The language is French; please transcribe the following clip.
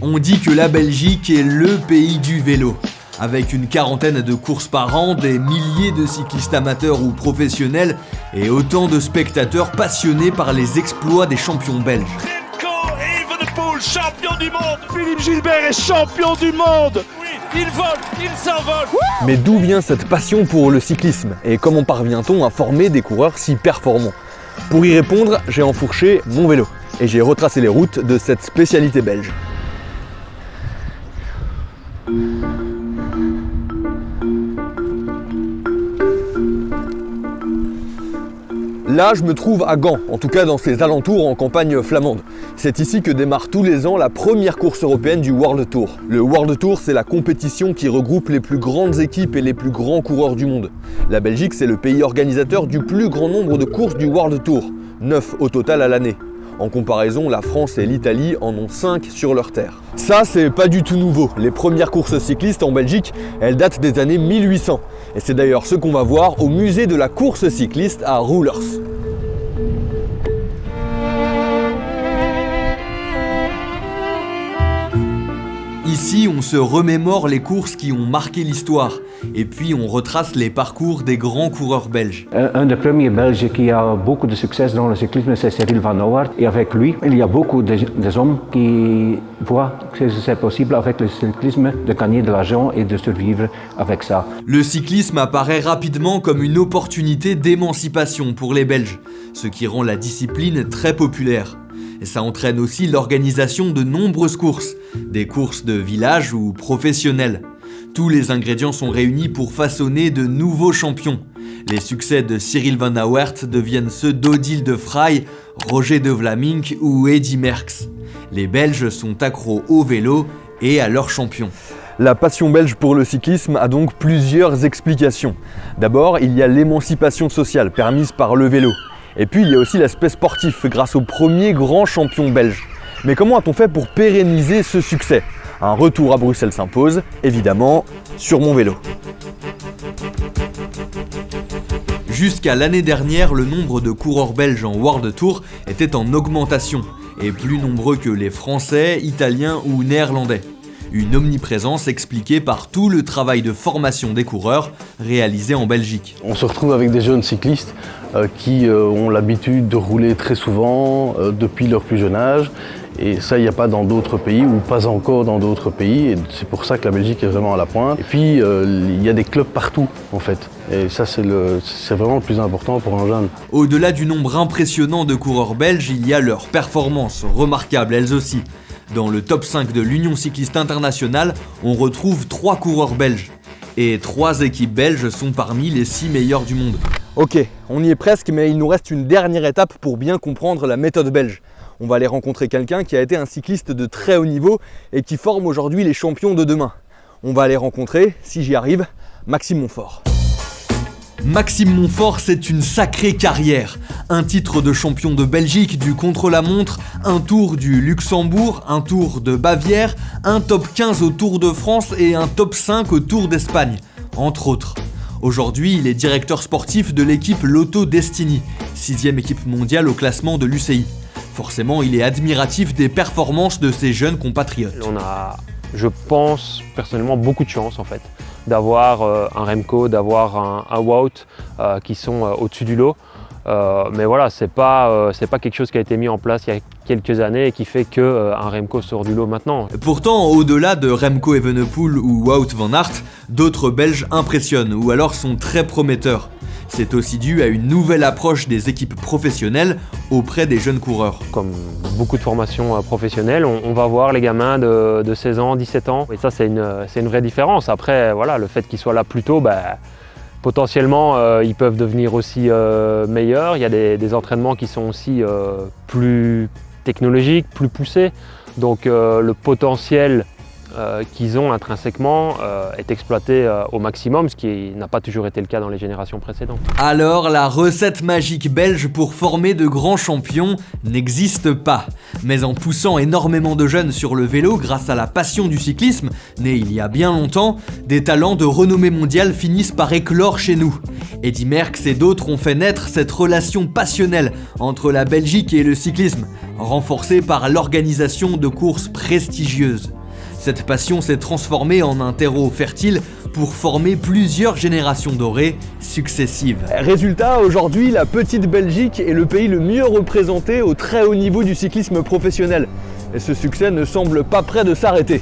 On dit que la Belgique est le pays du vélo. Avec une quarantaine de courses par an, des milliers de cyclistes amateurs ou professionnels et autant de spectateurs passionnés par les exploits des champions belges. Remco Evenepoel, champion du monde. Philippe Gilbert est champion du monde. Oui, il vole, il s'envole. Mais d'où vient cette passion pour le cyclisme et comment parvient-on à former des coureurs si performants? Pour y répondre, j'ai enfourché mon vélo et j'ai retracé les routes de cette spécialité belge. Là, je me trouve à Gand, en tout cas dans ses alentours en campagne flamande. C'est ici que démarre tous les ans la première course européenne du World Tour. Le World Tour, c'est la compétition qui regroupe les plus grandes équipes et les plus grands coureurs du monde. La Belgique, c'est le pays organisateur du plus grand nombre de courses du World Tour, 9 au total à l'année. En comparaison, la France et l'Italie en ont 5 sur leur terre. Ça, c'est pas du tout nouveau. Les premières courses cyclistes en Belgique, elles datent des années 1800. Et c'est d'ailleurs ce qu'on va voir au musée de la course cycliste à Roelers. Ici, on se remémore les courses qui ont marqué l'histoire. Et puis, on retrace les parcours des grands coureurs belges. Un des premiers Belges qui a beaucoup de succès dans le cyclisme, c'est Cyril Van Aert. Et avec lui, il y a beaucoup des hommes qui voient que c'est possible avec le cyclisme de gagner de l'argent et de survivre avec ça. Le cyclisme apparaît rapidement comme une opportunité d'émancipation pour les Belges, ce qui rend la discipline très populaire. Et ça entraîne aussi l'organisation de nombreuses courses, des courses de village ou professionnelles. Tous les ingrédients sont réunis pour façonner de nouveaux champions. Les succès de Cyril Van Aert deviennent ceux d'Odile de Frey, Roger de Vlamingh ou Eddy Merckx. Les Belges sont accros au vélo et à leurs champions. La passion belge pour le cyclisme a donc plusieurs explications. D'abord, il y a l'émancipation sociale permise par le vélo. Et puis il y a aussi l'aspect sportif grâce au premier grand champion belge. Mais comment a-t-on fait pour pérenniser ce succès? Un retour à Bruxelles s'impose, évidemment, sur mon vélo. Jusqu'à l'année dernière, le nombre de coureurs belges en World Tour était en augmentation, et plus nombreux que les Français, Italiens ou Néerlandais. Une omniprésence expliquée par tout le travail de formation des coureurs réalisé en Belgique. On se retrouve avec des jeunes cyclistes qui ont l'habitude de rouler très souvent depuis leur plus jeune âge. Et ça, il n'y a pas dans d'autres pays ou pas encore dans d'autres pays. Et c'est pour ça que la Belgique est vraiment à la pointe. Et puis, il y a des clubs partout, en fait. Et ça, c'est vraiment le plus important pour un jeune. Au-delà du nombre impressionnant de coureurs belges, il y a leurs performances, remarquables elles aussi. Dans le top 5 de l'Union cycliste internationale, on retrouve 3 coureurs belges. Et 3 équipes belges sont parmi les 6 meilleures du monde. Ok, on y est presque, mais il nous reste une dernière étape pour bien comprendre la méthode belge. On va aller rencontrer quelqu'un qui a été un cycliste de très haut niveau et qui forme aujourd'hui les champions de demain. On va aller rencontrer, si j'y arrive, Maxime Montfort. Maxime Montfort, c'est une sacrée carrière. Un titre de champion de Belgique du contre-la-montre, un tour du Luxembourg, un tour de Bavière, un top 15 au Tour de France et un top 5 au Tour d'Espagne, entre autres. Aujourd'hui, il est directeur sportif de l'équipe Lotto Destiny, 6e équipe mondiale au classement de l'UCI. Forcément, il est admiratif des performances de ses jeunes compatriotes. On a, je pense, personnellement, beaucoup de chance en fait, d'avoir un Remco, d'avoir un Wout qui sont au-dessus du lot. Mais voilà, c'est pas quelque chose qui a été mis en place il y a quelques années et qui fait qu'un Remco sort du lot maintenant. Pourtant, au-delà de Remco Evenepoel ou Wout van Aert, d'autres Belges impressionnent ou alors sont très prometteurs. C'est aussi dû à une nouvelle approche des équipes professionnelles auprès des jeunes coureurs. Comme beaucoup de formations professionnelles, on va voir les gamins de 16 ans, 17 ans. Et ça, c'est une vraie différence. Après, voilà, le fait qu'ils soient là plus tôt, potentiellement, ils peuvent devenir aussi meilleurs. Il y a des entraînements qui sont aussi plus technologiques, plus poussés. Donc le potentiel qu'ils ont intrinsèquement est exploité au maximum, ce qui n'a pas toujours été le cas dans les générations précédentes. Alors, la recette magique belge pour former de grands champions n'existe pas. Mais en poussant énormément de jeunes sur le vélo grâce à la passion du cyclisme, née il y a bien longtemps, des talents de renommée mondiale finissent par éclore chez nous. Eddy Merckx et d'autres ont fait naître cette relation passionnelle entre la Belgique et le cyclisme, renforcée par l'organisation de courses prestigieuses. Cette passion s'est transformée en un terreau fertile pour former plusieurs générations dorées successives. Résultat, aujourd'hui, la petite Belgique est le pays le mieux représenté au très haut niveau du cyclisme professionnel. Et ce succès ne semble pas près de s'arrêter.